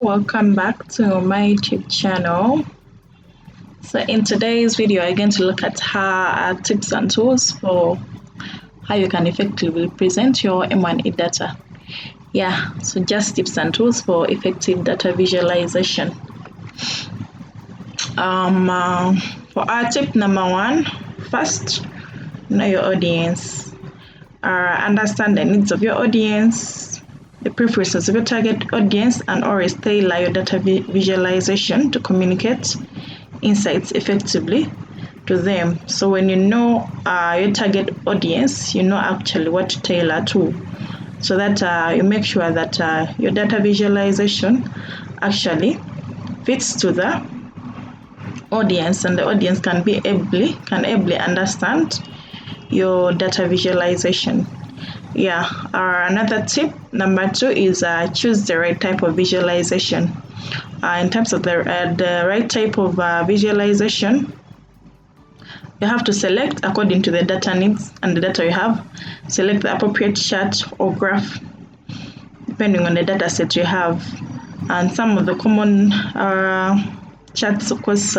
Welcome back to my YouTube channel. So in today's video, I'm going to look at tips and tools for how you can effectively present your M&E data. So just tips and tools for effective data visualization. For our tip number one, first, know your audience. Understand the needs of your audience, the preferences of your target audience, and always tailor your data visualization to communicate insights effectively to them. So when you know your target audience, you know actually what to tailor to, so that you make sure that your data visualization actually fits to the audience, and the audience can ably understand your data visualization. Another tip number two is choose the right type of visualization. In terms of the right type of visualization, you have to select according to the data needs and the data you have. Select the appropriate chart or graph depending on the data set you have. And some of the common charts, of course,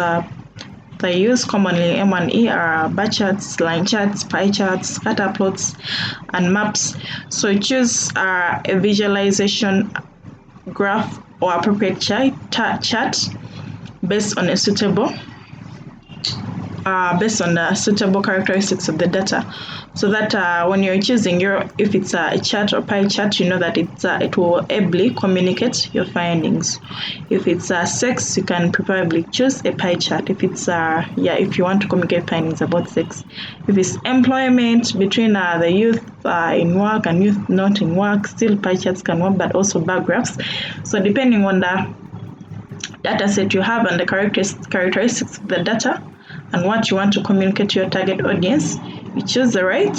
they use commonly M&E are bar charts, line charts, pie charts, scatter plots, and maps. So choose a visualization graph or appropriate chart based on the suitable characteristics of the data, so that when you're choosing if it's a chart or pie chart, you know that it will ably communicate your findings. If it's sex, you can preferably choose a pie chart. If it's if you want to communicate findings about sex. If it's employment between the youth in work and youth not in work, still pie charts can work, but also bar graphs. So depending on the data set you have and the characteristics of the data and what you want to communicate to your target audience, you choose the right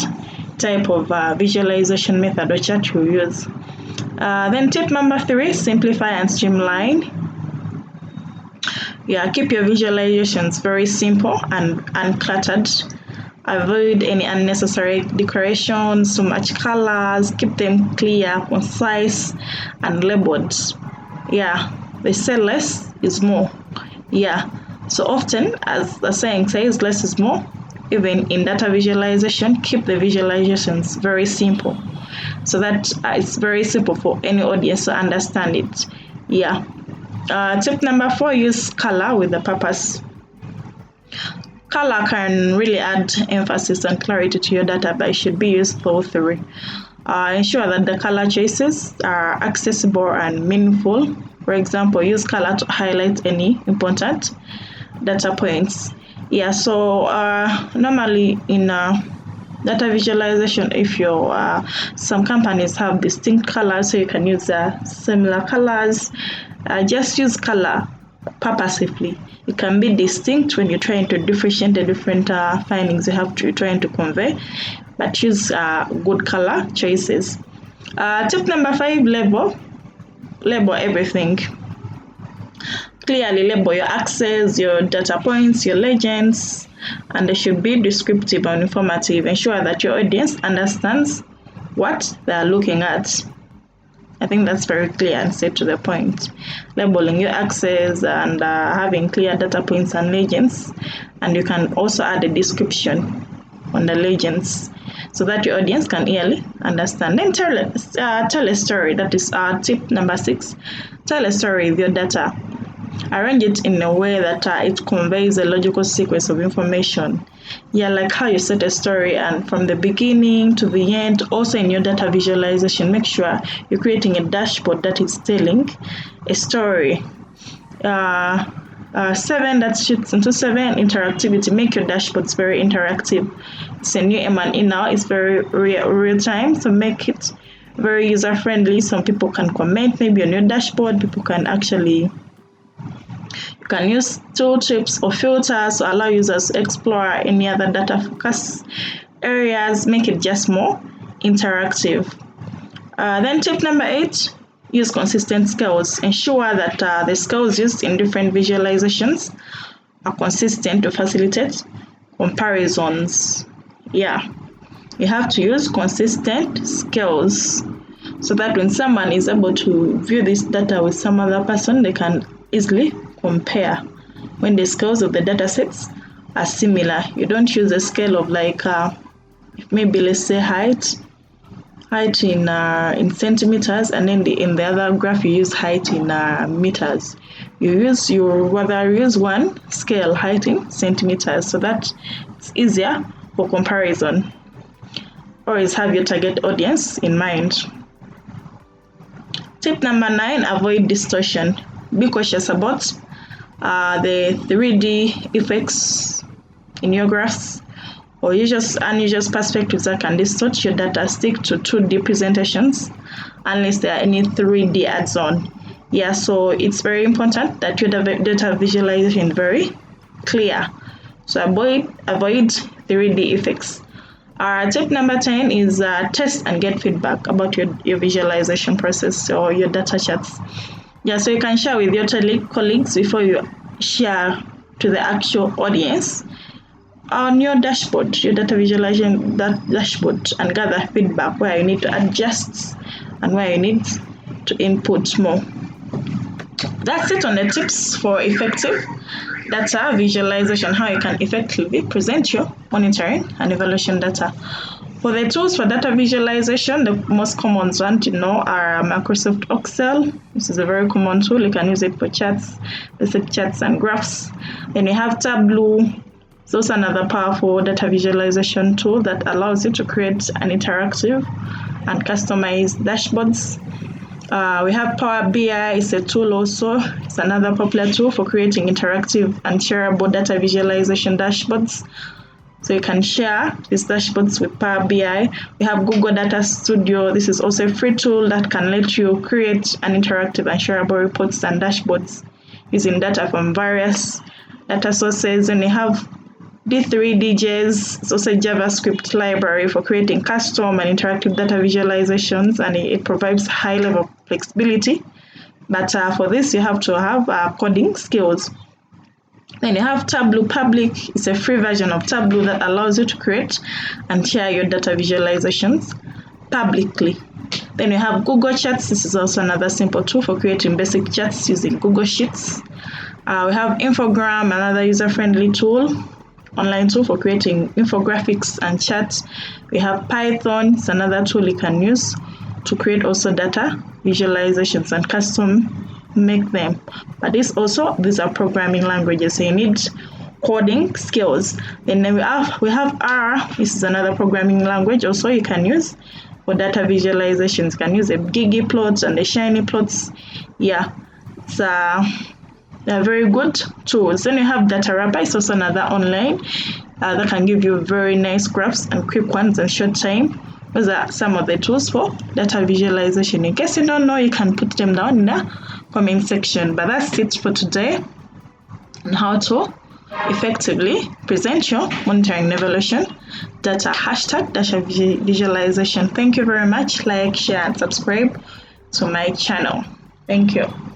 type of visualization method or chart you use. Then tip number three, simplify and streamline. Keep your visualizations very simple and uncluttered. Avoid any unnecessary decorations, so much colors. Keep them clear, concise, and labeled. They say less is more. So often, as the saying says, less is more. Even in data visualization, keep the visualizations very simple, so that it's very simple for any audience to understand it. Tip number four, use color with a purpose. Color can really add emphasis and clarity to your data, but it should be used thoughtfully. Ensure that the color choices are accessible and meaningful. For example, use color to highlight any important data points. So normally in data visualization, if some companies have distinct colors, so you can use similar colors. Just use color purposefully. It can be distinct when you're trying to differentiate the different findings you have to trying to convey, but use good color choices. Tip number five, label everything. Clearly label your access, your data points, your legends, and they should be descriptive and informative. Ensure that your audience understands what they are looking at. I think that's very clear and straight to the point. Labeling your access and having clear data points and legends, and you can also add a description on the legends so that your audience can easily understand. Then tell a story. That is tip number six. Tell a story with your data. Arrange it in a way that it conveys a logical sequence of information. Like how you set a story, and from the beginning to the end. Also in your data visualization, make sure you're creating a dashboard that is telling a story. 7, that shoots into 7, interactivity. Make your dashboards very interactive. It's a new M&E now, it's very real time, so make it very user friendly. Some people can comment maybe on your dashboard. People can actually can use tooltips or filters to allow users to explore any other data focus areas. Make it just more interactive. Then tip number 8, use consistent scales. Ensure that the scales used in different visualizations are consistent to facilitate comparisons. You have to use consistent scales so that when someone is able to view this data with some other person, they can easily compare when the scales of the data sets are similar. You don't use a scale of like maybe let's say height in centimeters, and then in the other graph you use height in meters. You use one scale, height in centimeters, so that it's easier for comparison. Always have your target audience in mind. Tip number 9, avoid distortion. Be cautious about the 3D effects in your graphs or unusual perspectives that can distort your data. Stick to 2D presentations unless there are any 3D adds on. Yeah, so it's very important that your data visualization is very clear. So avoid 3D effects. Tip number 10 is test and get feedback about your visualization process or your data charts. Yeah, so you can share with your colleagues before you share to the actual audience on your dashboard, your data visualization dashboard, and gather feedback where you need to adjust and where you need to input more. That's it on the tips for effective data visualization, how you can effectively present your monitoring and evaluation data. For the tools for data visualization, the most common ones to know are Microsoft Excel. This is a very common tool. You can use it for charts, basic charts and graphs. Then you have Tableau. It's also another powerful data visualization tool that allows you to create an interactive and customized dashboards. We have Power BI. It's a tool also. It's another popular tool for creating interactive and shareable data visualization dashboards. So you can share these dashboards with Power BI. We have Google Data Studio. This is also a free tool that can let you create an interactive and shareable reports and dashboards using data from various data sources. And you have D3DJs. It's also a JavaScript library for creating custom and interactive data visualizations, and it provides high level of flexibility. But for this, you have to have coding skills. Then you have Tableau Public. It's a free version of Tableau that allows you to create and share your data visualizations publicly. Then you have Google Charts. This is also another simple tool for creating basic charts using Google Sheets. We have Infogram, another user-friendly tool, online tool for creating infographics and charts. We have Python. It's another tool you can use to create also data visualizations and custom make them. But these are programming languages, so you need coding skills. And then we have R. This is another programming language also you can use for data visualizations. You can use the ggplots and the shiny plots. Yeah, they're very good tools. Then you have DataRapper. It's also another online that can give you very nice graphs and quick ones in short time. Those are some of the tools for data visualization. In case you don't know, you can put them down in the comment section. But that's it for today on how to effectively present your monitoring and evaluation data. #data visualization. Thank you very much. Like, share, and subscribe to my channel. Thank you.